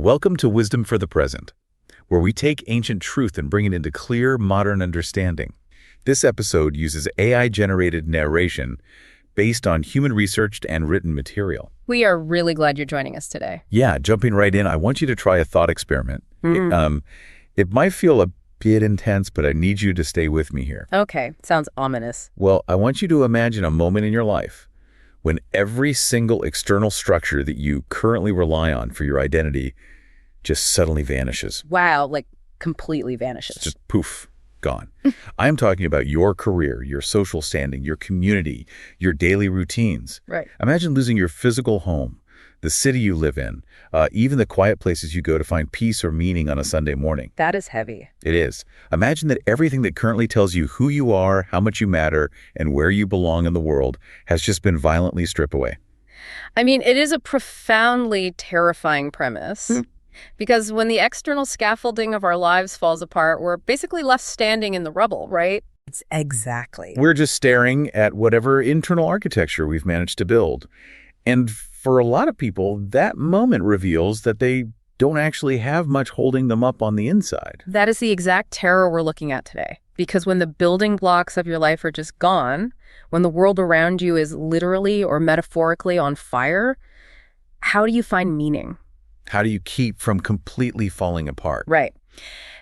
Welcome to Wisdom for the Present, where we take ancient truth and bring it into clear, modern understanding. This episode uses AI-generated narration based on human-researched and written material. We are really glad you're joining us today. Yeah, jumping right in, I want you to try a thought experiment. It might feel a bit intense, but I need you to stay with me here. Okay, sounds ominous. Well, I want you to imagine a moment in your life when every single external structure that you currently rely on for your identity just suddenly vanishes. Wow, like completely vanishes. Just poof, gone. I am talking about your career, your social standing, your community, your daily routines. Right. Imagine losing your physical home, the city you live in, even the quiet places you go to find peace or meaning on a Sunday morning. That is heavy. It is. Imagine that everything that currently tells you who you are, how much you matter, and where you belong in the world has just been violently stripped away. I mean, it is a profoundly terrifying premise. Because when the external scaffolding of our lives falls apart, we're basically left standing in the rubble, right? It's exactly. We're just staring at whatever internal architecture we've managed to build. And for a lot of people, that moment reveals that they don't actually have much holding them up on the inside. That is the exact terror we're looking at today. Because when the building blocks of your life are just gone, when the world around you is literally or metaphorically on fire, how do you find meaning? How do you keep from completely falling apart? Right.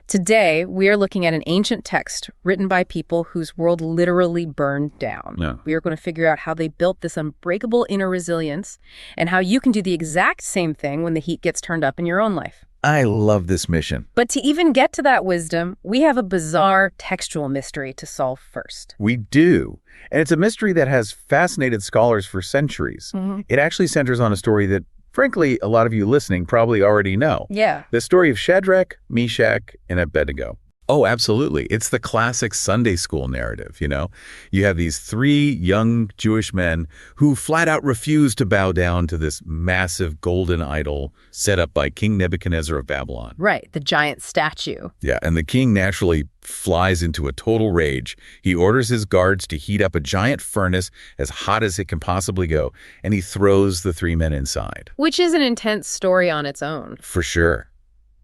Today, we are looking at an ancient text written by people whose world literally burned down. Yeah. We are going to figure out how they built this unbreakable inner resilience and how you can do the exact same thing when the heat gets turned up in your own life. I love this mission. But to even get to that wisdom, we have a bizarre textual mystery to solve first. We do. And it's a mystery that has fascinated scholars for centuries. It actually centers on a story that, frankly, a lot of you listening probably already know. Yeah. The story of Shadrach, Meshach, and Abednego. Oh, absolutely. It's the classic Sunday school narrative, you know? You have these three young Jewish men who flat out refuse to bow down to this massive golden idol set up by King Nebuchadnezzar of Babylon. Right, the giant statue. Yeah, and the king naturally flies into a total rage. He orders his guards to heat up a giant furnace as hot as it can possibly go, and he throws the three men inside. Which is an intense story on its own. For sure.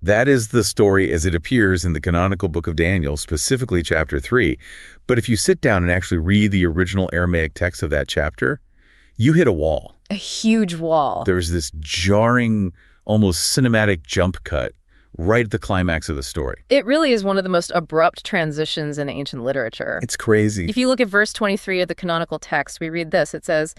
That is the story as it appears in the canonical book of Daniel, specifically chapter 3. But if you sit down and actually read the original Aramaic text of that chapter, you hit a wall. A huge wall. There's this jarring, almost cinematic jump cut right at the climax of the story. It really is one of the most abrupt transitions in ancient literature. It's crazy. If you look at verse 23 of the canonical text, we read this. It says,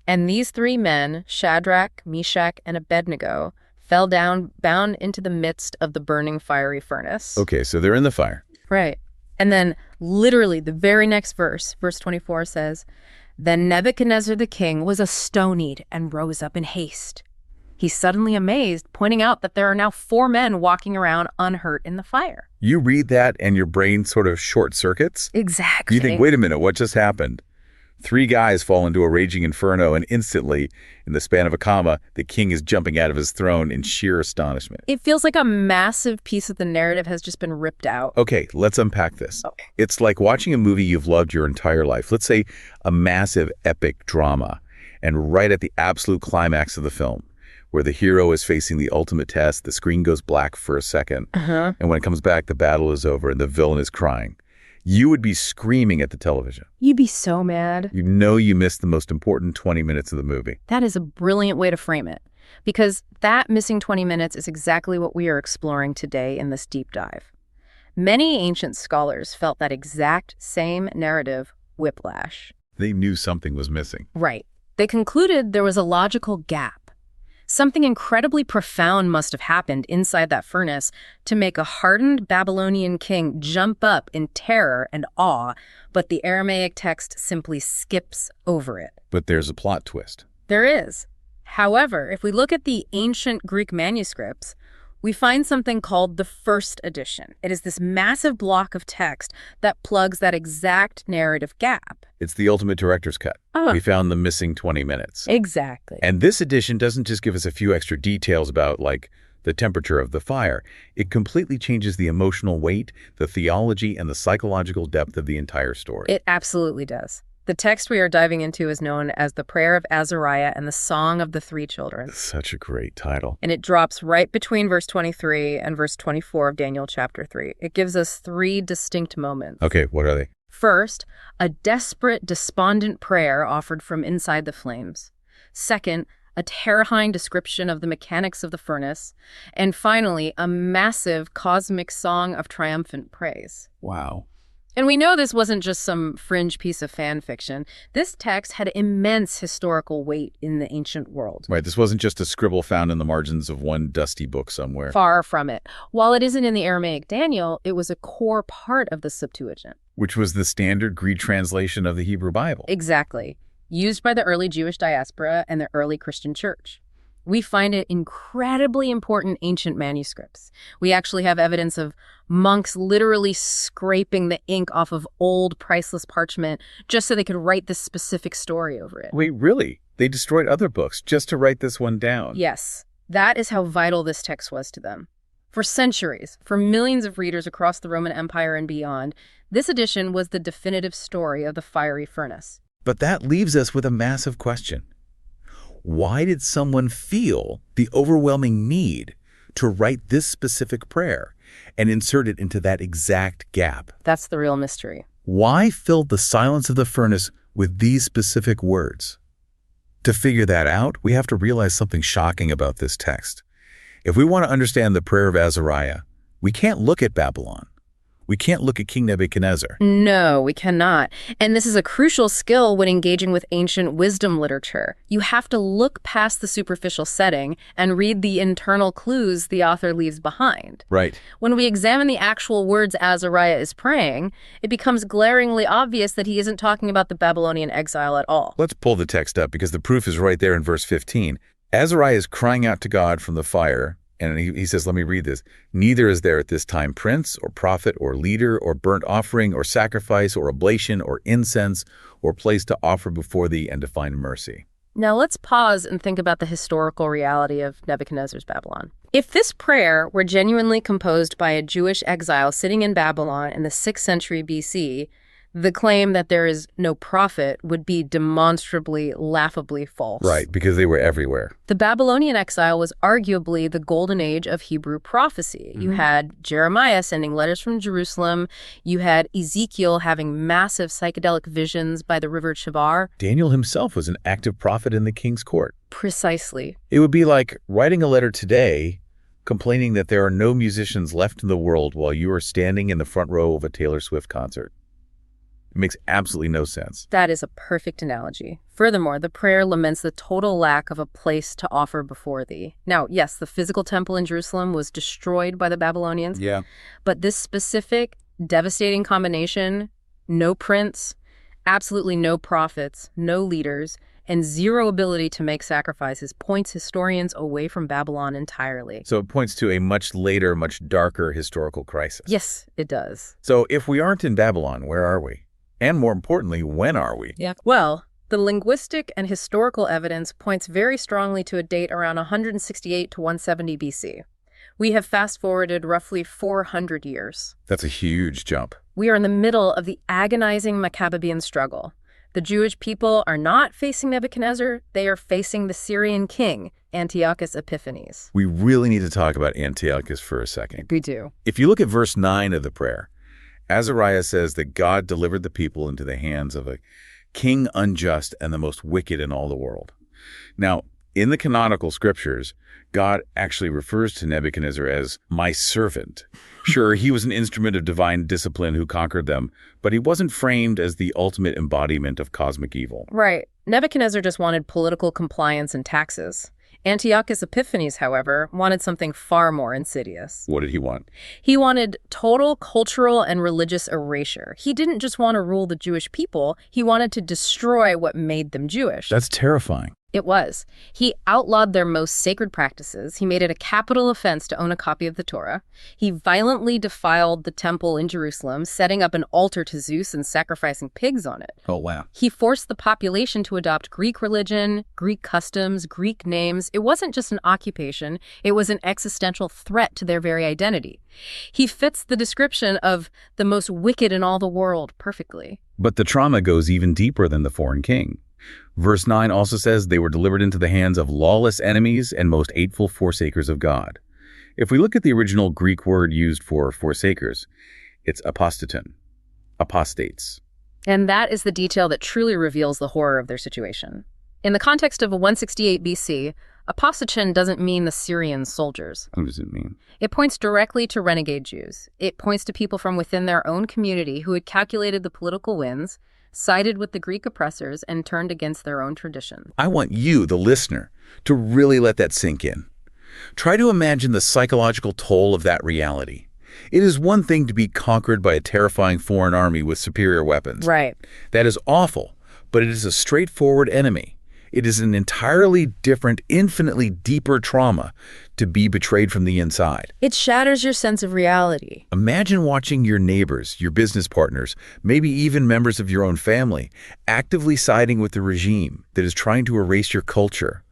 "And these three men, Shadrach, Meshach, and Abednego, fell down, bound into the midst of the burning fiery furnace." Okay, so they're in the fire. Right. And then literally the very next verse, verse 24 says, "Then Nebuchadnezzar the king was astonied and rose up in haste. He's suddenly amazed, pointing out that there are now 4 men walking around unhurt in the fire." You read that and your brain sort of short circuits. Exactly. You think, wait a minute, what just happened? 3 guys fall into a raging inferno, and instantly, in the span of a comma, the king is jumping out of his throne in sheer astonishment. It feels like a massive piece of the narrative has just been ripped out. Okay, let's unpack this. Okay. It's like watching a movie you've loved your entire life. Let's say a massive epic drama, and right at the absolute climax of the film, where the hero is facing the ultimate test, the screen goes black for a second, and when it comes back, the battle is over and the villain is crying. You would be screaming at the television. You'd be so mad. You know you missed the most important 20 minutes of the movie. That is a brilliant way to frame it, because that missing 20 minutes is exactly what we are exploring today in this deep dive. Many ancient scholars felt that exact same narrative whiplash. They knew something was missing. Right. They concluded there was a logical gap. Something incredibly profound must have happened inside that furnace to make a hardened Babylonian king jump up in terror and awe, but the Aramaic text simply skips over it. But there's a plot twist. There is. However, if we look at the ancient Greek manuscripts, we find something called the first edition. It is this massive block of text that plugs that exact narrative gap. It's the ultimate director's cut. We found the missing 20 minutes. Exactly. And this edition doesn't just give us a few extra details about, like, the temperature of the fire. It completely changes the emotional weight, the theology, and the psychological depth of the entire story. It absolutely does. The text we are diving into is known as the Prayer of Azariah and the Song of the Three Children. Such a great title. And it drops right between verse 23 and verse 24 of Daniel chapter 3. It gives us three distinct moments. Okay, what are they? First, a desperate, despondent prayer offered from inside the flames. Second, a terrifying description of the mechanics of the furnace. And finally, a massive cosmic song of triumphant praise. Wow. And we know this wasn't just some fringe piece of fan fiction. This text had immense historical weight in the ancient world. Right, this wasn't just a scribble found in the margins of one dusty book somewhere. Far from it. While it isn't in the Aramaic Daniel, it was a core part of the Septuagint. Which was the standard Greek translation of the Hebrew Bible. Exactly. Used by the early Jewish diaspora and the early Christian church. We find it incredibly important ancient manuscripts. We actually have evidence of monks literally scraping the ink off of old, priceless parchment just so they could write this specific story over it. Wait, really? They destroyed other books just to write this one down? Yes. That is how vital this text was to them. For centuries, for millions of readers across the Roman Empire and beyond, this edition was the definitive story of the fiery furnace. But that leaves us with a massive question. Why did someone feel the overwhelming need to write this specific prayer and insert it into that exact gap? That's the real mystery. Why fill the silence of the furnace with these specific words? To figure that out, we have to realize something shocking about this text. If we want to understand the Prayer of Azariah, we can't look at Babylon. We can't look at King Nebuchadnezzar. No, we cannot. And this is a crucial skill when engaging with ancient wisdom literature. You have to look past the superficial setting and read the internal clues the author leaves behind. Right. When we examine the actual words Azariah is praying, it becomes glaringly obvious that he isn't talking about the Babylonian exile at all. Let's pull the text up because the proof is right there in verse 15. Azariah is crying out to God from the fire. And he says, let me read this. Neither is there at this time prince or prophet or leader or burnt offering or sacrifice or oblation or incense or place to offer before thee and to find mercy. Now let's pause and think about the historical reality of Nebuchadnezzar's Babylon. If this prayer were genuinely composed by a Jewish exile sitting in Babylon in the 6th century BC, the claim that there is no prophet would be demonstrably, laughably false. Right, because they were everywhere. The Babylonian exile was arguably the golden age of Hebrew prophecy. You had Jeremiah sending letters from Jerusalem. You had Ezekiel having massive psychedelic visions by the river Chebar. Daniel himself was an active prophet in the king's court. Precisely. It would be like writing a letter today complaining that there are no musicians left in the world while you are standing in the front row of a Taylor Swift concert. It makes absolutely no sense. That is a perfect analogy. Furthermore, the prayer laments the total lack of a place to offer before thee. Now, yes, the physical temple in Jerusalem was destroyed by the Babylonians. Yeah. But this specific, devastating combination, no prince, absolutely no prophets, no leaders, and zero ability to make sacrifices points historians away from Babylon entirely. So it points to a much later, much darker historical crisis. Yes, it does. So if we aren't in Babylon, where are we? And more importantly, when are we? Yeah. Well, the linguistic and historical evidence points very strongly to a date around 168 to 170 BC. We have fast-forwarded roughly 400 years. That's a huge jump. We are in the middle of the agonizing Maccabean struggle. The Jewish people are not facing Nebuchadnezzar, they are facing the Syrian king, Antiochus Epiphanes. We really need to talk about Antiochus for a second. We do. If you look at verse 9 of the prayer, Azariah says that God delivered the people into the hands of a king unjust and the most wicked in all the world. Now, in the canonical scriptures, God actually refers to Nebuchadnezzar as my servant. Sure, he was an instrument of divine discipline who conquered them, but he wasn't framed as the ultimate embodiment of cosmic evil. Right. Nebuchadnezzar just wanted political compliance and taxes. Antiochus Epiphanes, however, wanted something far more insidious. What did he want? He wanted total cultural and religious erasure. He didn't just want to rule the Jewish people, he wanted to destroy what made them Jewish. That's terrifying. It was. He outlawed their most sacred practices. He made it a capital offense to own a copy of the Torah. He violently defiled the temple in Jerusalem, setting up an altar to Zeus and sacrificing pigs on it. Oh, wow. He forced the population to adopt Greek religion, Greek customs, Greek names. It wasn't just an occupation. It was an existential threat to their very identity. He fits the description of the most wicked in all the world perfectly. But the trauma goes even deeper than the foreign king. Verse 9 also says they were delivered into the hands of lawless enemies and most hateful forsakers of God. If we look at the original Greek word used for forsakers, it's apostaton, apostates. And that is the detail that truly reveals the horror of their situation. In the context of 168 BC, apostaton doesn't mean the Syrian soldiers. What does it mean? It points directly to renegade Jews. It points to people from within their own community who had calculated the political wins, sided with the Greek oppressors, and turned against their own tradition. I want you, the listener, to really let that sink in. Try to imagine the psychological toll of that reality. It is one thing to be conquered by a terrifying foreign army with superior weapons. Right. That is awful, but it is a straightforward enemy. It is an entirely different, infinitely deeper trauma to be betrayed from the inside. It shatters your sense of reality. Imagine watching your neighbors, your business partners, maybe even members of your own family, actively siding with the regime that is trying to erase your culture.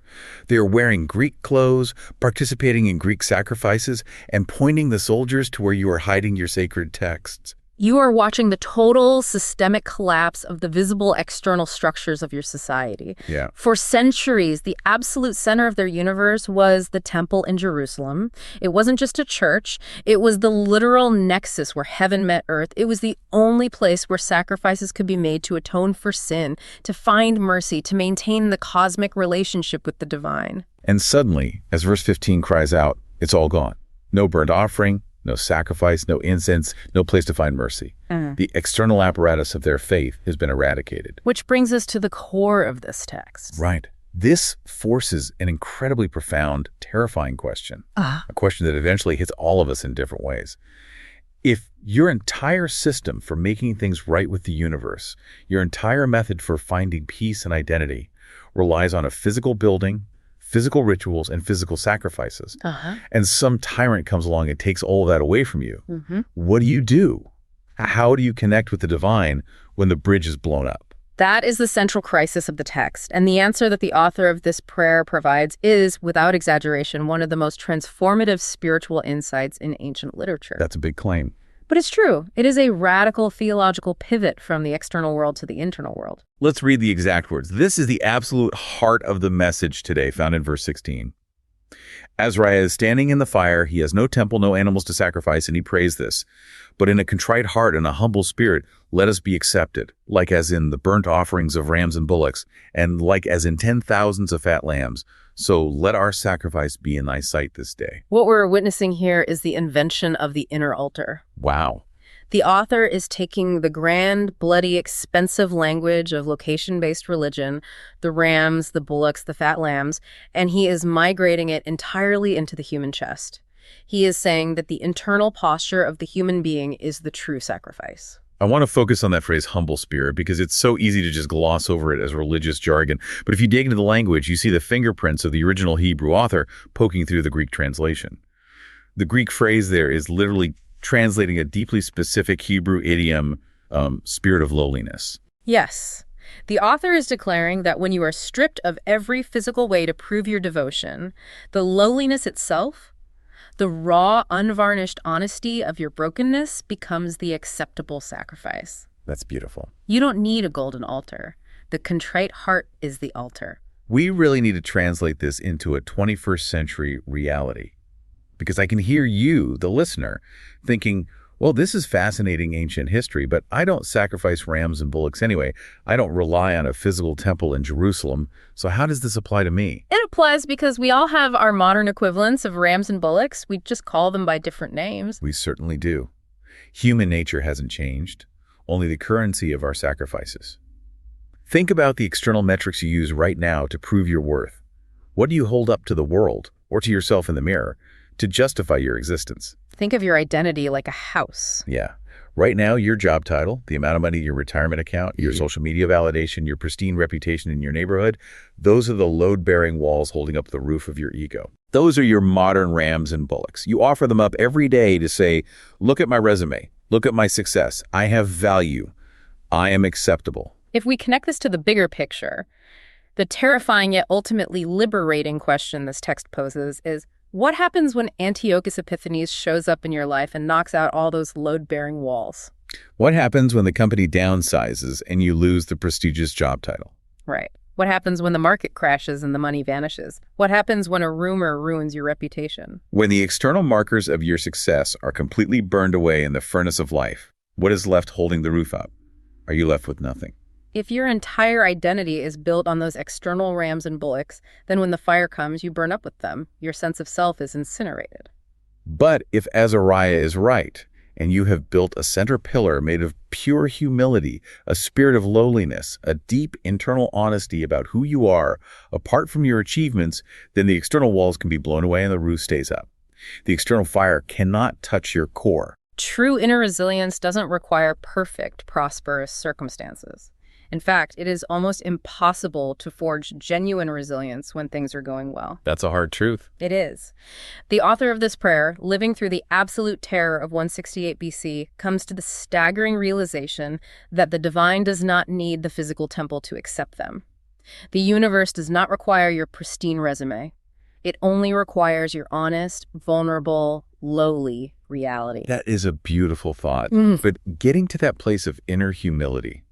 They are wearing Greek clothes, participating in Greek sacrifices, and pointing the soldiers to where you are hiding your sacred texts. You are watching the total systemic collapse of the visible external structures of your society. Yeah. For centuries, the absolute center of their universe was the temple in Jerusalem. It wasn't just a church. It was the literal nexus where heaven met earth. It was the only place where sacrifices could be made to atone for sin, to find mercy, to maintain the cosmic relationship with the divine. And suddenly, as verse 15 cries out, it's all gone. No burnt offering, no sacrifice, no incense, no place to find mercy. The external apparatus of their faith has been eradicated. Which brings us to the core of this text. Right. This forces an incredibly profound, terrifying question. A question that eventually hits all of us in different ways. If your entire system for making things right with the universe, your entire method for finding peace and identity, relies on a physical building, physical rituals, and physical sacrifices, and some tyrant comes along and takes all of that away from you, what do? How do you connect with the divine when the bridge is blown up? That is the central crisis of the text, and the answer that the author of this prayer provides is, without exaggeration, one of the most transformative spiritual insights in ancient literature. That's a big claim. But it's true. It is a radical theological pivot from the external world to the internal world. Let's read the exact words. This is the absolute heart of the message today, found in verse 16. Azariah is standing in the fire. He has no temple, no animals to sacrifice, and he prays this. But in a contrite heart and a humble spirit, let us be accepted, like as in the burnt offerings of rams and bullocks, and like as in 10,000s of fat lambs. So let our sacrifice be in thy sight this day. What we're witnessing here is the invention of the inner altar. Wow. The author is taking the grand, bloody, expensive language of location-based religion, the rams, the bullocks, the fat lambs, and he is migrating it entirely into the human chest. He is saying that the internal posture of the human being is the true sacrifice. I want to focus on that phrase, humble spirit, because it's so easy to just gloss over it as religious jargon. But if you dig into the language, you see the fingerprints of the original Hebrew author poking through the Greek translation. The Greek phrase there is literally translating a deeply specific Hebrew idiom, spirit of lowliness. Yes. The author is declaring that when you are stripped of every physical way to prove your devotion, the lowliness itself, the raw, unvarnished honesty of your brokenness becomes the acceptable sacrifice. That's beautiful. You don't need a golden altar. The contrite heart is the altar. We really need to translate this into a 21st century reality. Because I can hear you, the listener, thinking, well, this is fascinating ancient history, but I don't sacrifice rams and bullocks anyway. I don't rely on a physical temple in Jerusalem. So how does this apply to me? It applies because we all have our modern equivalents of rams and bullocks. We just call them by different names. We certainly do. Human nature hasn't changed, only the currency of our sacrifices. Think about the external metrics you use right now to prove your worth. What do you hold up to the world or to yourself in the mirror to justify your existence? Think of your identity like a house. Yeah. Right now, your job title, the amount of money in your retirement account, your social media validation, your pristine reputation in your neighborhood, those are the load-bearing walls holding up the roof of your ego. Those are your modern rams and bullocks. You offer them up every day to say, look at my resume, look at my success. I have value. I am acceptable. If we connect this to the bigger picture, the terrifying yet ultimately liberating question this text poses is, what happens when Antiochus Epiphanes shows up in your life and knocks out all those load-bearing walls? What happens when the company downsizes and you lose the prestigious job title? Right. What happens when the market crashes and the money vanishes? What happens when a rumor ruins your reputation? When the external markers of your success are completely burned away in the furnace of life, what is left holding the roof up? Are you left with nothing? If your entire identity is built on those external rams and bullocks, then when the fire comes, you burn up with them. Your sense of self is incinerated. But if Azariah is right, and you have built a center pillar made of pure humility, a spirit of lowliness, a deep internal honesty about who you are, apart from your achievements, then the external walls can be blown away and the roof stays up. The external fire cannot touch your core. True inner resilience doesn't require perfect, prosperous circumstances. In fact, it is almost impossible to forge genuine resilience when things are going well. That's a hard truth. It is. The author of this prayer, living through the absolute terror of 168 BC, comes to the staggering realization that the divine does not need the physical temple to accept them. The universe does not require your pristine resume. It only requires your honest, vulnerable, lowly reality. That is a beautiful thought. But getting to that place of inner humility,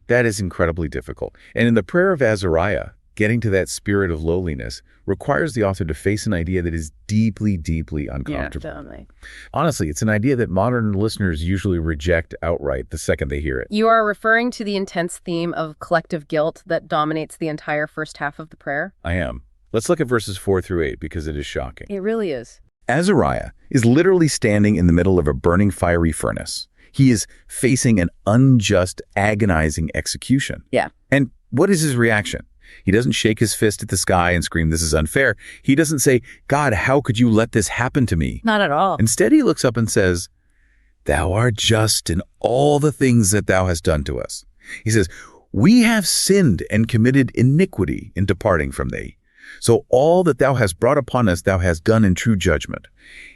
that is incredibly difficult. And in the Prayer of Azariah, getting to that spirit of lowliness requires the author to face an idea that is deeply, deeply uncomfortable. Yeah, totally. Honestly, it's an idea that modern listeners usually reject outright the second they hear it. You are referring to the intense theme of collective guilt that dominates the entire first half of the prayer? I am. Let's look at verses 4-8 because it is shocking. It really is. Azariah is literally standing in the middle of a burning fiery furnace. He is facing an unjust, agonizing execution. Yeah. And what is his reaction? He doesn't shake his fist at the sky and scream, "This is unfair." He doesn't say, "God, how could you let this happen to me?" Not at all. Instead, he looks up and says, "Thou art just in all the things that thou hast done to us." He says, "We have sinned and committed iniquity in departing from thee. So all that thou hast brought upon us, thou hast done in true judgment."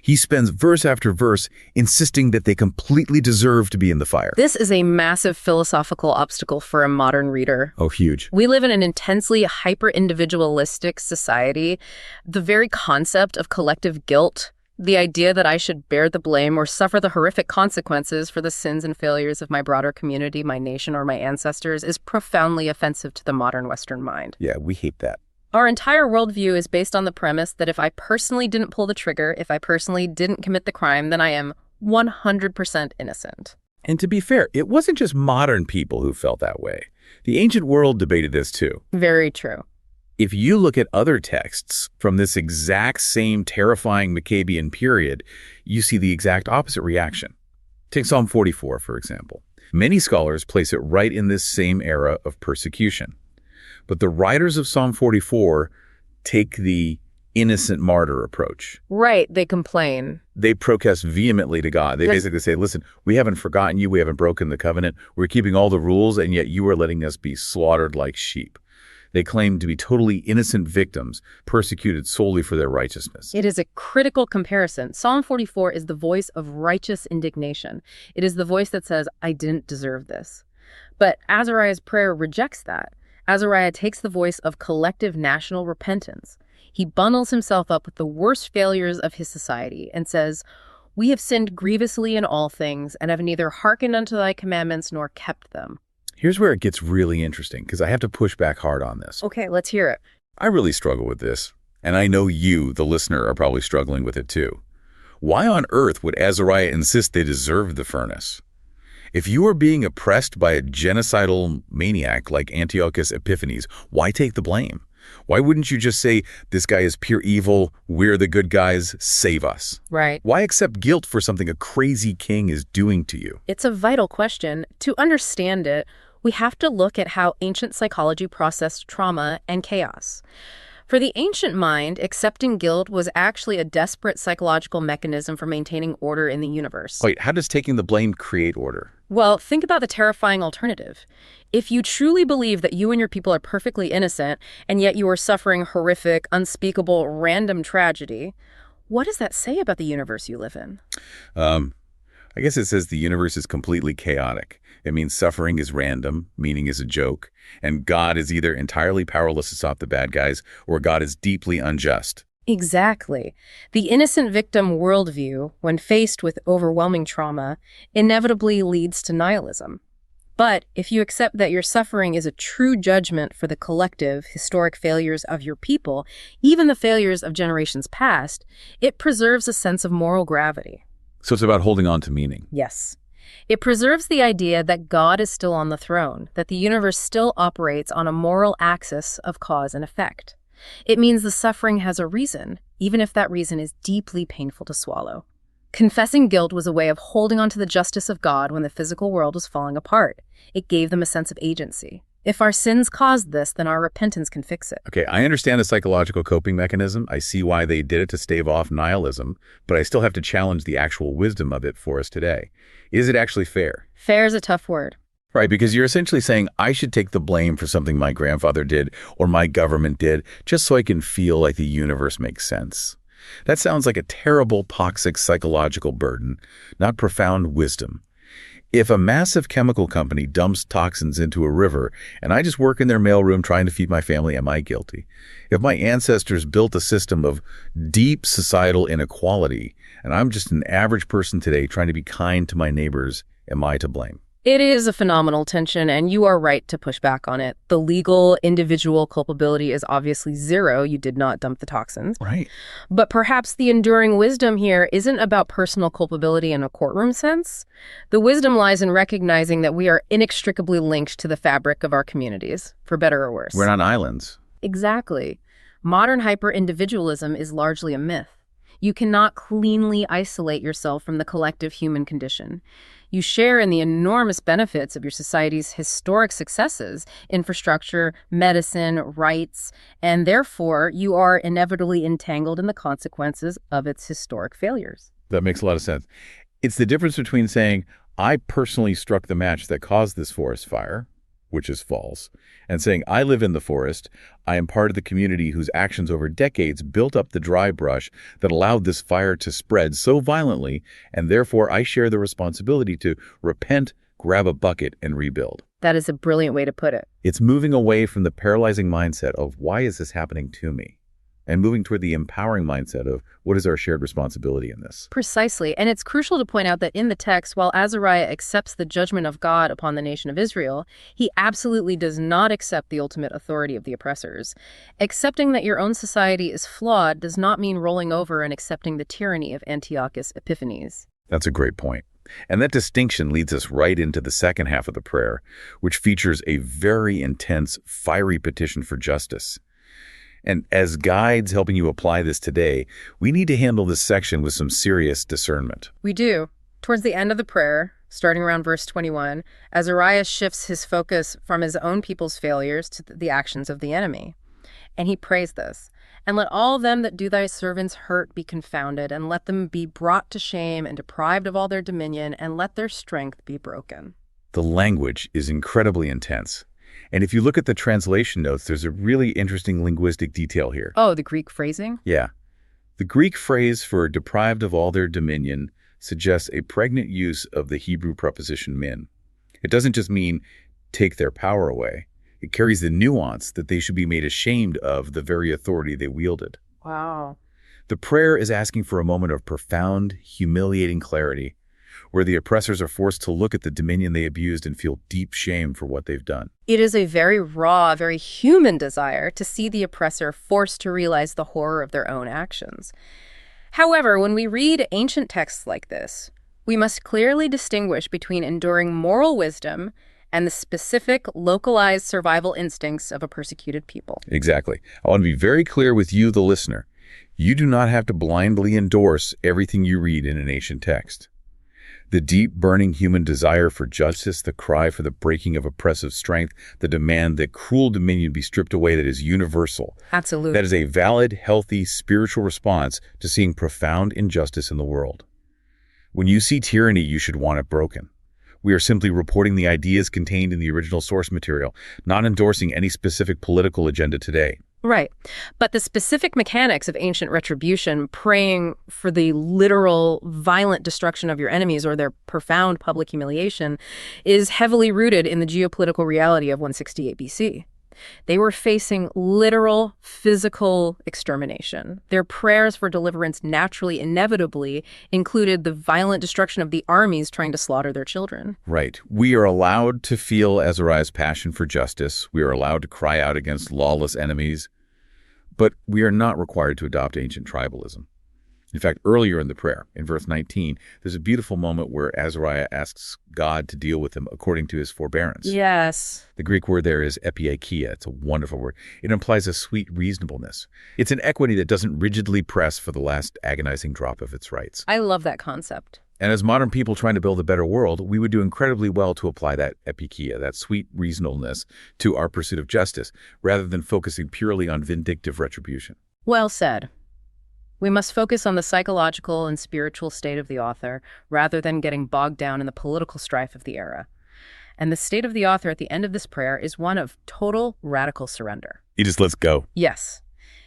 He spends verse after verse insisting that they completely deserve to be in the fire. This is a massive philosophical obstacle for a modern reader. Oh, huge. We live in an intensely hyper-individualistic society. The very concept of collective guilt, the idea that I should bear the blame or suffer the horrific consequences for the sins and failures of my broader community, my nation, or my ancestors, is profoundly offensive to the modern Western mind. Yeah, we hate that. Our entire worldview is based on the premise that if I personally didn't pull the trigger, if I personally didn't commit the crime, then I am 100% innocent. And to be fair, it wasn't just modern people who felt that way. The ancient world debated this too. Very true. If you look at other texts from this exact same terrifying Maccabean period, you see the exact opposite reaction. Take Psalm 44, for example. Many scholars place it right in this same era of persecution. But the writers of Psalm 44 take the innocent martyr approach. Right, they complain. They protest vehemently to God. They basically say, "Listen, we haven't forgotten you. We haven't broken the covenant. We're keeping all the rules, and yet you are letting us be slaughtered like sheep." They claim to be totally innocent victims, persecuted solely for their righteousness. It is a critical comparison. Psalm 44 is the voice of righteous indignation. It is the voice that says, "I didn't deserve this." But Azariah's prayer rejects that. Azariah takes the voice of collective national repentance. He bundles himself up with the worst failures of his society and says, "We have sinned grievously in all things and have neither hearkened unto thy commandments nor kept them." Here's where it gets really interesting, because I have to push back hard on this. Okay, let's hear it. I really struggle with this, and I know you, the listener, are probably struggling with it too. Why on earth would Azariah insist they deserved the furnace? If you are being oppressed by a genocidal maniac like Antiochus Epiphanes, why take the blame? Why wouldn't you just say, "This guy is pure evil, we're the good guys, save us"? Right. Why accept guilt for something a crazy king is doing to you? It's a vital question. To understand it, we have to look at how ancient psychology processed trauma and chaos. For the ancient mind, accepting guilt was actually a desperate psychological mechanism for maintaining order in the universe. Wait, how does taking the blame create order? Well, think about the terrifying alternative. If you truly believe that you and your people are perfectly innocent, and yet you are suffering horrific, unspeakable, random tragedy, what does that say about the universe you live in? I guess it says the universe is completely chaotic. It means suffering is random, meaning is a joke, and God is either entirely powerless to stop the bad guys, or God is deeply unjust. Exactly. The innocent victim worldview, when faced with overwhelming trauma, inevitably leads to nihilism. But if you accept that your suffering is a true judgment for the collective, historic failures of your people, even the failures of generations past, it preserves a sense of moral gravity. So it's about holding on to meaning. Yes. It preserves the idea that God is still on the throne, that the universe still operates on a moral axis of cause and effect. It means the suffering has a reason, even if that reason is deeply painful to swallow. Confessing guilt was a way of holding on to the justice of God when the physical world was falling apart. It gave them a sense of agency. If our sins caused this, then our repentance can fix it. Okay, I understand the psychological coping mechanism. I see why they did it to stave off nihilism, but I still have to challenge the actual wisdom of it for us today. Is it actually fair? Fair is a tough word. Right, because you're essentially saying I should take the blame for something my grandfather did or my government did just so I can feel like the universe makes sense. That sounds like a terrible, toxic psychological burden, not profound wisdom. If a massive chemical company dumps toxins into a river and I just work in their mailroom trying to feed my family, am I guilty? If my ancestors built a system of deep societal inequality and I'm just an average person today trying to be kind to my neighbors, am I to blame? It is a phenomenal tension, and you are right to push back on it. The legal, individual culpability is obviously zero. You did not dump the toxins. Right. But perhaps the enduring wisdom here isn't about personal culpability in a courtroom sense. The wisdom lies in recognizing that we are inextricably linked to the fabric of our communities, for better or worse. We're not islands. Exactly. Modern hyper-individualism is largely a myth. You cannot cleanly isolate yourself from the collective human condition. You share in the enormous benefits of your society's historic successes, infrastructure, medicine, rights, and therefore you are inevitably entangled in the consequences of its historic failures. That makes a lot of sense. It's the difference between saying, I personally struck the match that caused this forest fire, which is false, and saying, I live in the forest, I am part of the community whose actions over decades built up the dry brush that allowed this fire to spread so violently, and therefore I share the responsibility to repent, grab a bucket, and rebuild. That is a brilliant way to put it. It's moving away from the paralyzing mindset of, why is this happening to me? And moving toward the empowering mindset of, what is our shared responsibility in this? Precisely. And it's crucial to point out that in the text, while Azariah accepts the judgment of God upon the nation of Israel, he absolutely does not accept the ultimate authority of the oppressors. Accepting that your own society is flawed does not mean rolling over and accepting the tyranny of Antiochus Epiphanes. That's a great point. And that distinction leads us right into the second half of the prayer, which features a very intense, fiery petition for justice. And as guides helping you apply this today, we need to handle this section with some serious discernment. We do. Towards the end of the prayer, starting around verse 21, Azariah shifts his focus from his own people's failures to the actions of the enemy. And he prays this, and let all them that do thy servants hurt be confounded, and let them be brought to shame and deprived of all their dominion, and let their strength be broken. The language is incredibly intense. And if you look at the translation notes, there's a really interesting linguistic detail here. Oh, the Greek phrasing? Yeah. The Greek phrase for deprived of all their dominion suggests a pregnant use of the Hebrew preposition min. It doesn't just mean take their power away. It carries the nuance that they should be made ashamed of the very authority they wielded. Wow. The prayer is asking for a moment of profound, humiliating clarity, where the oppressors are forced to look at the dominion they abused and feel deep shame for what they've done. It is a very raw, very human desire to see the oppressor forced to realize the horror of their own actions. However, when we read ancient texts like this, we must clearly distinguish between enduring moral wisdom and the specific, localized survival instincts of a persecuted people. Exactly. I want to be very clear with you, the listener. You do not have to blindly endorse everything you read in an ancient text. The deep, burning human desire for justice, the cry for the breaking of oppressive strength, the demand that cruel dominion be stripped away, that is universal. Absolutely. That is a valid, healthy, spiritual response to seeing profound injustice in the world. When you see tyranny, you should want it broken. We are simply reporting the ideas contained in the original source material, not endorsing any specific political agenda today. Right. But the specific mechanics of ancient retribution, praying for the literal violent destruction of your enemies or their profound public humiliation, is heavily rooted in the geopolitical reality of 168 BC. They were facing literal, physical extermination. Their prayers for deliverance naturally, inevitably, included the violent destruction of the armies trying to slaughter their children. Right. We are allowed to feel Azariah's passion for justice. We are allowed to cry out against lawless enemies. But we are not required to adopt ancient tribalism. In fact, earlier in the prayer, in verse 19, there's a beautiful moment where Azariah asks God to deal with him according to his forbearance. Yes. The Greek word there is epieikeia. It's a wonderful word. It implies a sweet reasonableness. It's an equity that doesn't rigidly press for the last agonizing drop of its rights. I love that concept. And as modern people trying to build a better world, we would do incredibly well to apply that epikeia, that sweet reasonableness, to our pursuit of justice, rather than focusing purely on vindictive retribution. Well said. We must focus on the psychological and spiritual state of the author, rather than getting bogged down in the political strife of the era. And the state of the author at the end of this prayer is one of total radical surrender. He just lets go. Yes.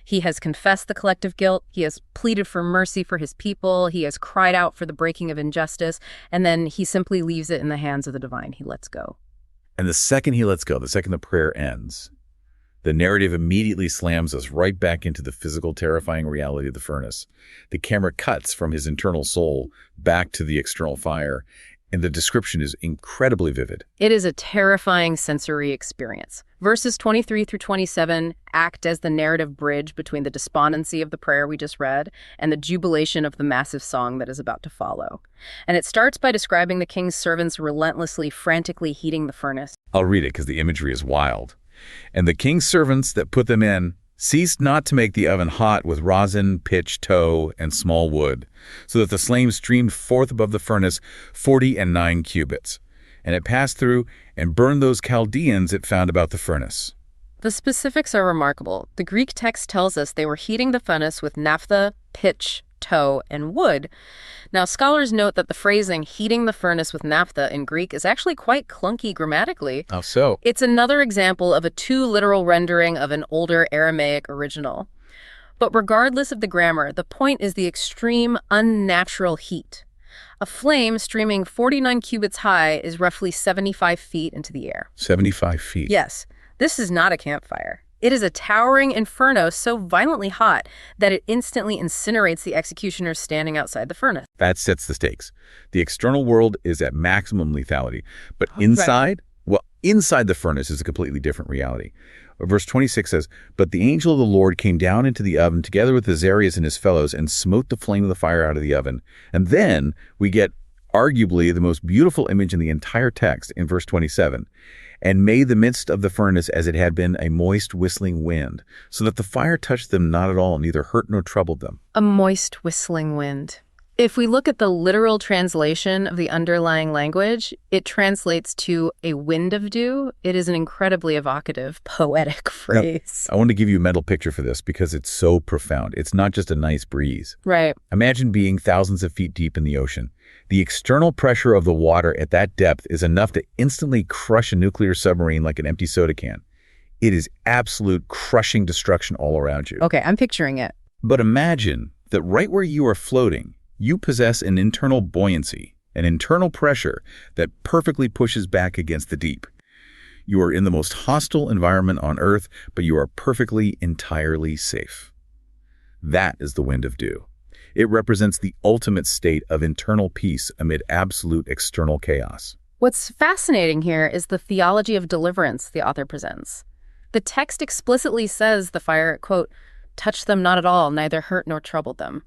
He has confessed the collective guilt. He has pleaded for mercy for his people. He has cried out for the breaking of injustice. And then he simply leaves it in the hands of the divine. He lets go. And the second he lets go, the second the prayer ends, the narrative immediately slams us right back into the physical, terrifying reality of the furnace. The camera cuts from his internal soul back to the external fire, and the description is incredibly vivid. It is a terrifying sensory experience. Verses 23 through 27 act as the narrative bridge between the despondency of the prayer we just read and the jubilation of the massive song that is about to follow. And it starts by describing the king's servants relentlessly, frantically heating the furnace. I'll read it because the imagery is wild. And the king's servants that put them in ceased not to make the oven hot with rosin, pitch, tow, and small wood, so that the flame streamed forth above the furnace 49 cubits. And it passed through and burned those Chaldeans it found about the furnace. The specifics are remarkable. The Greek text tells us they were heating the furnace with naphtha, pitch, tow, and wood. Now, scholars note that the phrasing heating the furnace with naphtha in Greek is actually quite clunky grammatically. How so? It's another example of a too literal rendering of an older Aramaic original. But regardless of the grammar, the point is the extreme, unnatural heat. A flame streaming 49 cubits high is roughly 75 feet into the air. 75 feet? Yes. This is not a campfire. It is a towering inferno so violently hot that it instantly incinerates the executioners standing outside the furnace. That sets the stakes. The external world is at maximum lethality, but inside, inside the furnace is a completely different reality. Verse 26 says, "But the angel of the Lord came down into the oven together with Azariah and his fellows and smote the flame of the fire out of the oven." And then we get arguably the most beautiful image in the entire text in verse 27. "And made the midst of the furnace as it had been a moist whistling wind, so that the fire touched them not at all, neither hurt nor troubled them." A moist whistling wind. If we look at the literal translation of the underlying language, it translates to a wind of dew. It is an incredibly evocative, poetic phrase. Now, I want to give you a mental picture for this because it's so profound. It's not just a nice breeze. Right. Imagine being thousands of feet deep in the ocean. The external pressure of the water at that depth is enough to instantly crush a nuclear submarine like an empty soda can. It is absolute crushing destruction all around you. Okay, I'm picturing it. But imagine that right where you are floating, you possess an internal buoyancy, an internal pressure that perfectly pushes back against the deep. You are in the most hostile environment on Earth, but you are perfectly, entirely safe. That is the wind of dew. It represents the ultimate state of internal peace amid absolute external chaos. What's fascinating here is the theology of deliverance the author presents. The text explicitly says the fire, quote, touched them not at all, neither hurt nor troubled them.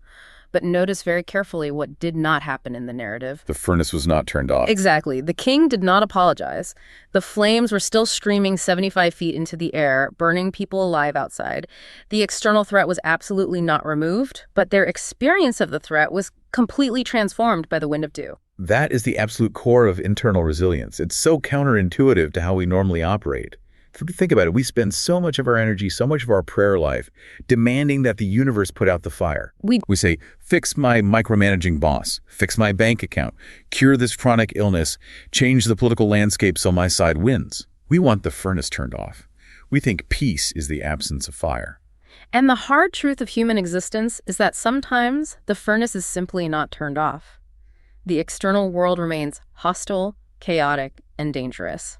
But notice very carefully what did not happen in the narrative. The furnace was not turned off. Exactly. The king did not apologize. The flames were still streaming 75 feet into the air, burning people alive outside. The external threat was absolutely not removed, but their experience of the threat was completely transformed by the wind of dew. That is the absolute core of internal resilience. It's so counterintuitive to how we normally operate. Think about it. We spend so much of our energy, so much of our prayer life, demanding that the universe put out the fire. We say, fix my micromanaging boss, fix my bank account, cure this chronic illness, change the political landscape so my side wins. We want the furnace turned off. We think peace is the absence of fire. And the hard truth of human existence is that sometimes the furnace is simply not turned off. The external world remains hostile, chaotic, and dangerous.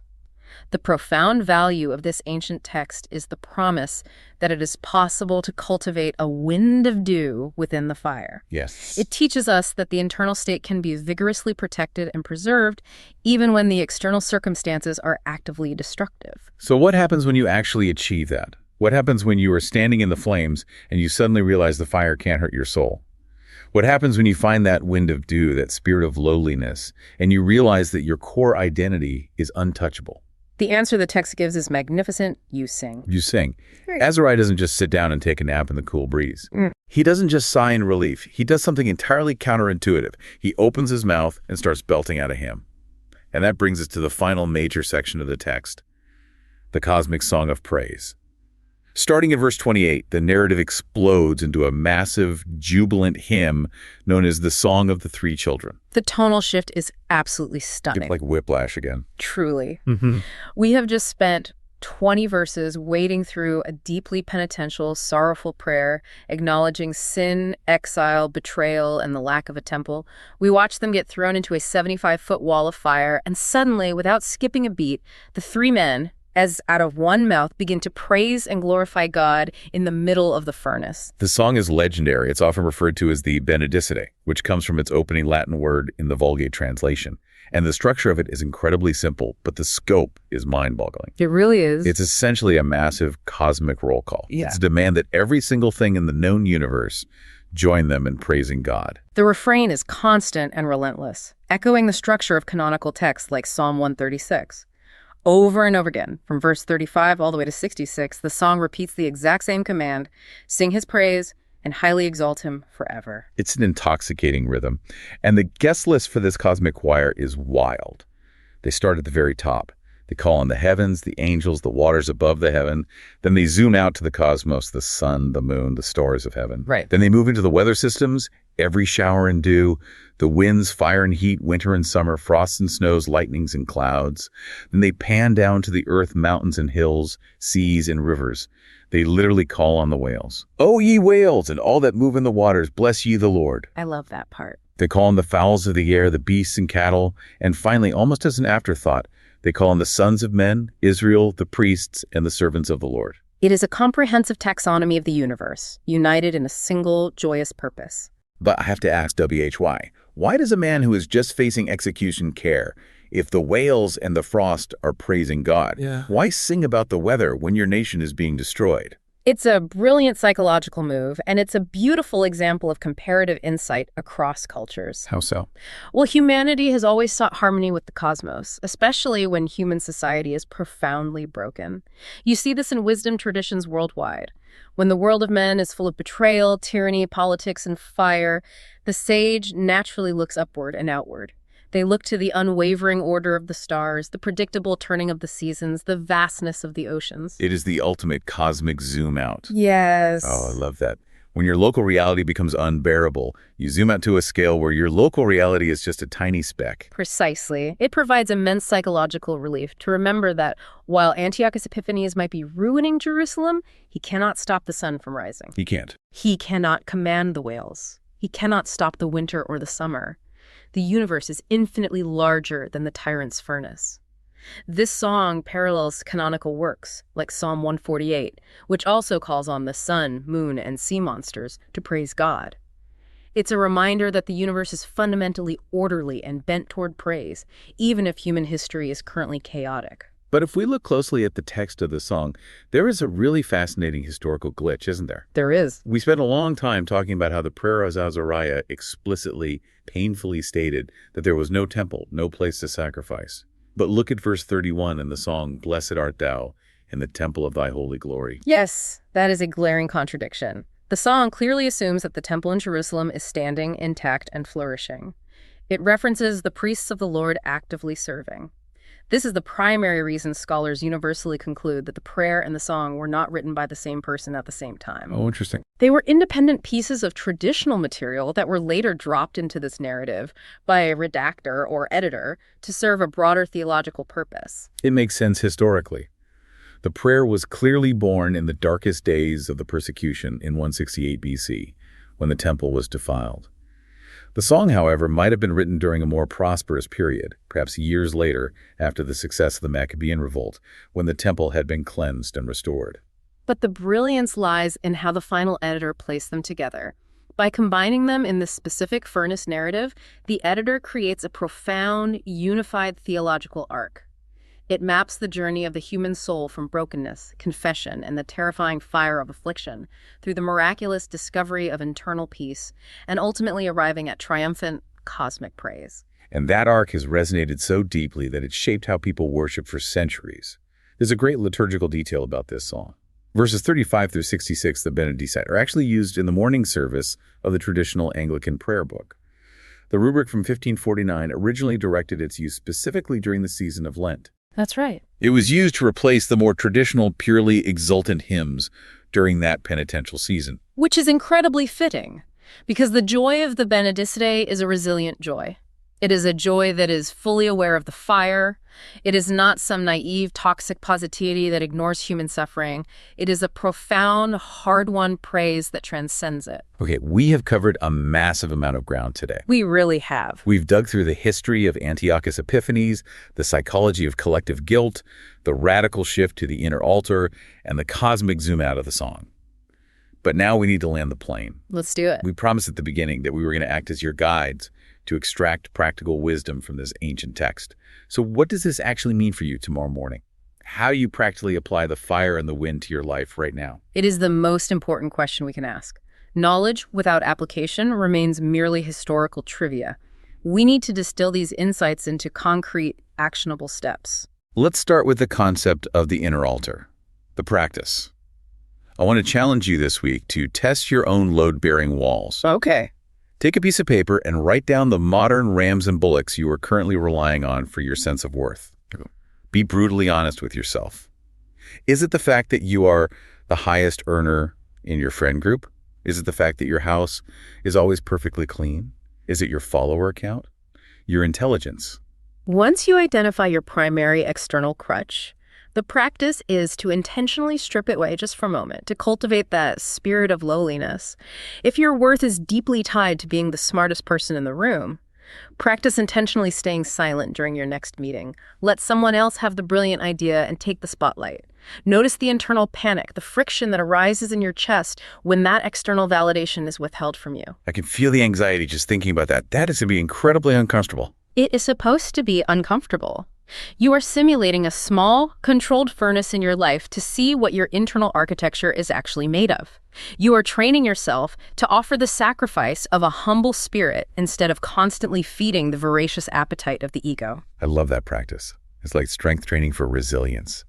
The profound value of this ancient text is the promise that it is possible to cultivate a wind of dew within the fire. Yes. It teaches us that the internal state can be vigorously protected and preserved even when the external circumstances are actively destructive. So what happens when you actually achieve that? What happens when you are standing in the flames and you suddenly realize the fire can't hurt your soul? What happens when you find that wind of dew, that spirit of lowliness, and you realize that your core identity is untouchable? The answer the text gives is magnificent. You sing. You sing. Right. Azariah doesn't just sit down and take a nap in the cool breeze. He doesn't just sigh in relief. He does something entirely counterintuitive. He opens his mouth and starts belting out a hymn. And that brings us to the final major section of the text, the cosmic song of praise. Starting in verse 28, the narrative explodes into a massive, jubilant hymn known as the Song of the Three Children. The tonal shift is absolutely stunning. It's like whiplash again. Truly. We have just spent 20 verses wading through a deeply penitential, sorrowful prayer, acknowledging sin, exile, betrayal, and the lack of a temple. We watch them get thrown into a 75-foot wall of fire, and suddenly, without skipping a beat, the three men, as out of one mouth, begin to praise and glorify God in the middle of the furnace. The song is legendary. It's often referred to as the Benedicite, which comes from its opening Latin word in the Vulgate translation. And the structure of it is incredibly simple, but the scope is mind-boggling. It really is. It's essentially a massive cosmic roll call. Yeah. It's a demand that every single thing in the known universe join them in praising God. The refrain is constant and relentless, echoing the structure of canonical texts like Psalm 136. Over and over again, from verse 35 all the way to 66, the song repeats the exact same command: sing his praise and highly exalt him forever. It's an intoxicating rhythm. And the guest list for this cosmic choir is wild. They start at the very top. They call on the heavens, the angels, the waters above the heaven. Then they zoom out to the cosmos, the sun, the moon, the stars of heaven. Right. Then they move into the weather systems, every shower and dew, the winds, fire and heat, winter and summer, frosts and snows, lightnings and clouds. Then they pan down to the earth, mountains and hills, seas and rivers. They literally call on the whales. O ye whales, and all that move in the waters, bless ye the Lord. I love that part. They call on the fowls of the air, the beasts and cattle. And finally, almost as an afterthought, they call on the sons of men, Israel, the priests, and the servants of the Lord. It is a comprehensive taxonomy of the universe, united in a single joyous purpose. But I have to ask WHY, why does a man who is just facing execution care if the whales and the frost are praising God? Yeah. Why sing about the weather when your nation is being destroyed? It's a brilliant psychological move, and it's a beautiful example of comparative insight across cultures. How so? Well, humanity has always sought harmony with the cosmos, especially when human society is profoundly broken. You see this in wisdom traditions worldwide. When the world of men is full of betrayal, tyranny, politics, and fire, the sage naturally looks upward and outward. They look to the unwavering order of the stars, the predictable turning of the seasons, the vastness of the oceans. It is the ultimate cosmic zoom out. Yes. Oh, I love that. When your local reality becomes unbearable, you zoom out to a scale where your local reality is just a tiny speck. Precisely. It provides immense psychological relief to remember that while Antiochus Epiphanes might be ruining Jerusalem, he cannot stop the sun from rising. He can't. He cannot command the whales. He cannot stop the winter or the summer. The universe is infinitely larger than the tyrant's furnace. This song parallels canonical works, like Psalm 148, which also calls on the sun, moon, and sea monsters to praise God. It's a reminder that the universe is fundamentally orderly and bent toward praise, even if human history is currently chaotic. But if we look closely at the text of the song, there is a really fascinating historical glitch, isn't there? There is. We spent a long time talking about how the Prayer of Azariah explicitly, painfully stated that there was no temple, no place to sacrifice. But look at verse 31 in the song, "Blessed art thou in the temple of thy holy glory." Yes, that is a glaring contradiction. The song clearly assumes that the temple in Jerusalem is standing, intact, and flourishing. It references the priests of the Lord actively serving. This is the primary reason scholars universally conclude that the prayer and the song were not written by the same person at the same time. Oh, interesting. They were independent pieces of traditional material that were later dropped into this narrative by a redactor or editor to serve a broader theological purpose. It makes sense historically. The prayer was clearly born in the darkest days of the persecution in 168 BC, when the temple was defiled. The song, however, might have been written during a more prosperous period, perhaps years later after the success of the Maccabean revolt, when the temple had been cleansed and restored. But the brilliance lies in how the final editor placed them together. By combining them in this specific furnace narrative, the editor creates a profound, unified theological arc. It maps the journey of the human soul from brokenness, confession, and the terrifying fire of affliction through the miraculous discovery of internal peace and ultimately arriving at triumphant cosmic praise. And that arc has resonated so deeply that it shaped how people worship for centuries. There's a great liturgical detail about this song. Verses 35 through 66, the Benedicite, are actually used in the morning service of the traditional Anglican prayer book. The rubric from 1549 originally directed its use specifically during the season of Lent. That's right. It was used to replace the more traditional, purely exultant hymns during that penitential season. Which is incredibly fitting, because the joy of the Benedicite is a resilient joy. It is a joy that is fully aware of the fire. It is not some naive, toxic positivity that ignores human suffering. It is a profound, hard-won praise that transcends it. Okay, we have covered a massive amount of ground today. We really have. We've dug through the history of Antiochus Epiphanes, the psychology of collective guilt, the radical shift to the inner altar, and the cosmic zoom out of the song. But now we need to land the plane. Let's do it. We promised at the beginning that we were going to act as your guides to extract practical wisdom from this ancient text. So what does this actually mean for you tomorrow morning? How do you practically apply the fire and the wind to your life right now? It is the most important question we can ask. Knowledge without application remains merely historical trivia. We need to distill these insights into concrete, actionable steps. Let's start with the concept of the inner altar, the practice. I want to challenge you this week to test your own load-bearing walls. Okay. Take a piece of paper and write down the modern rams and bullocks you are currently relying on for your sense of worth. Be brutally honest with yourself. Is it the fact that you are the highest earner in your friend group? Is it the fact that your house is always perfectly clean? Is it your follower count? Your intelligence? Once you identify your primary external crutch, the practice is to intentionally strip it away just for a moment, to cultivate that spirit of lowliness. If your worth is deeply tied to being the smartest person in the room, practice intentionally staying silent during your next meeting. Let someone else have the brilliant idea and take the spotlight. Notice the internal panic, the friction that arises in your chest when that external validation is withheld from you. I can feel the anxiety just thinking about that. That is going to be incredibly uncomfortable. It is supposed to be uncomfortable. You are simulating a small, controlled furnace in your life to see what your internal architecture is actually made of. You are training yourself to offer the sacrifice of a humble spirit instead of constantly feeding the voracious appetite of the ego. I love that practice. It's like strength training for resilience.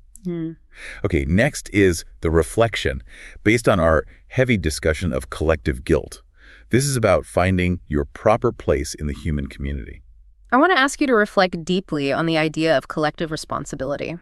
Okay, next is the reflection, based on our heavy discussion of collective guilt. This is about finding your proper place in the human community. I want to ask you to reflect deeply on the idea of collective responsibility.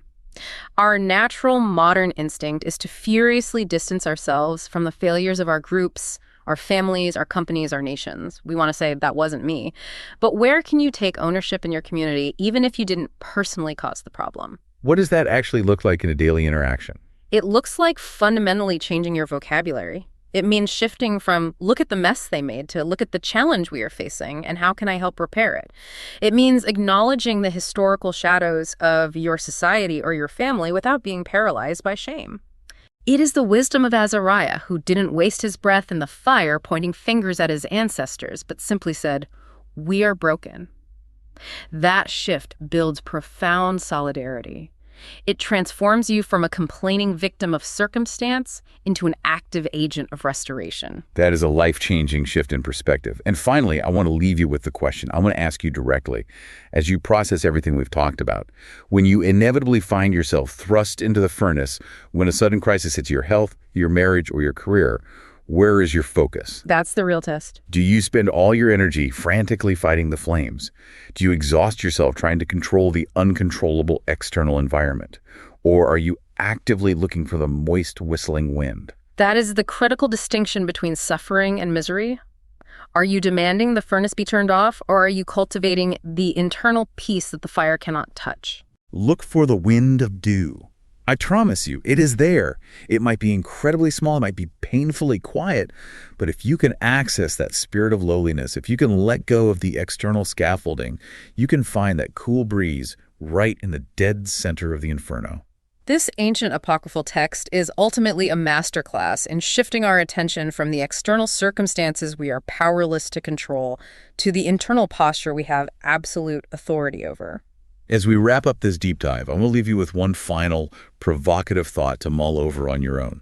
Our natural modern instinct is to furiously distance ourselves from the failures of our groups, our families, our companies, our nations. We want to say, that wasn't me. But where can you take ownership in your community, even if you didn't personally cause the problem? What does that actually look like in a daily interaction? It looks like fundamentally changing your vocabulary. It means shifting from look at the mess they made to look at the challenge we are facing and how can I help repair it. It means acknowledging the historical shadows of your society or your family without being paralyzed by shame. It is the wisdom of Azariah, who didn't waste his breath in the fire pointing fingers at his ancestors, but simply said, "We are broken." That shift builds profound solidarity. It transforms you from a complaining victim of circumstance into an active agent of restoration. That is a life-changing shift in perspective. And finally, I want to leave you with the question. I want to ask you directly, as you process everything we've talked about, when you inevitably find yourself thrust into the furnace, when a sudden crisis hits your health, your marriage, or your career, where is your focus? That's the real test. Do you spend all your energy frantically fighting the flames? Do you exhaust yourself trying to control the uncontrollable external environment? Or are you actively looking for the moist, whistling wind? That is the critical distinction between suffering and misery. Are you demanding the furnace be turned off, or are you cultivating the internal peace that the fire cannot touch? Look for the wind of dew. I promise you, it is there. It might be incredibly small, it might be painfully quiet, but if you can access that spirit of lowliness, if you can let go of the external scaffolding, you can find that cool breeze right in the dead center of the inferno. This ancient apocryphal text is ultimately a masterclass in shifting our attention from the external circumstances we are powerless to control to the internal posture we have absolute authority over. As we wrap up this deep dive, I want to leave you with one final provocative thought to mull over on your own.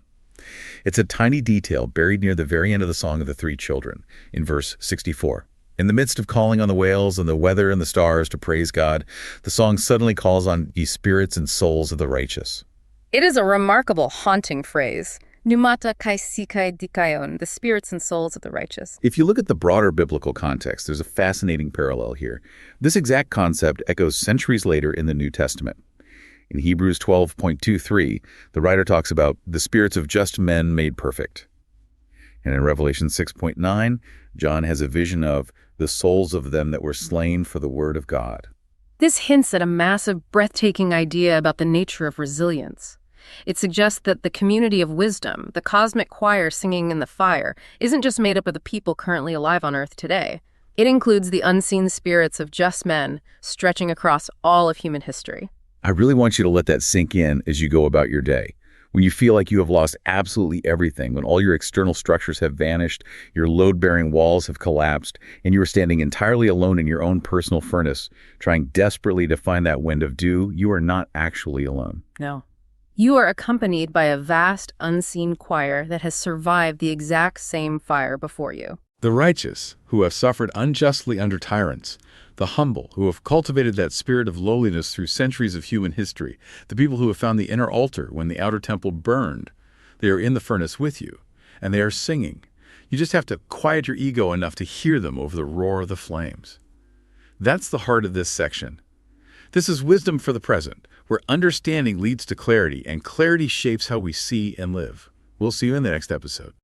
It's a tiny detail buried near the very end of the Song of the Three Children, in verse 64. In the midst of calling on the whales and the weather and the stars to praise God, the song suddenly calls on ye spirits and souls of the righteous. It is a remarkable, haunting phrase. Pneumata kai sikai dikaion, the spirits and souls of the righteous. If you look at the broader biblical context, there's a fascinating parallel here. This exact concept echoes centuries later in the New Testament. In Hebrews 12:23, the writer talks about the spirits of just men made perfect. And in Revelation 6:9, John has a vision of the souls of them that were slain for the word of God. This hints at a massive, breathtaking idea about the nature of resilience. It suggests that the community of wisdom, the cosmic choir singing in the fire, isn't just made up of the people currently alive on Earth today. It includes the unseen spirits of just men stretching across all of human history. I really want you to let that sink in as you go about your day. When you feel like you have lost absolutely everything, when all your external structures have vanished, your load-bearing walls have collapsed, and you are standing entirely alone in your own personal furnace, trying desperately to find that wind of dew, you are not actually alone. No. You are accompanied by a vast, unseen choir that has survived the exact same fire before you. The righteous, who have suffered unjustly under tyrants, the humble, who have cultivated that spirit of lowliness through centuries of human history, the people who have found the inner altar when the outer temple burned. They are in the furnace with you, and they are singing. You just have to quiet your ego enough to hear them over the roar of the flames. That's the heart of this section. This is wisdom for the present, where understanding leads to clarity, and clarity shapes how we see and live. We'll see you in the next episode.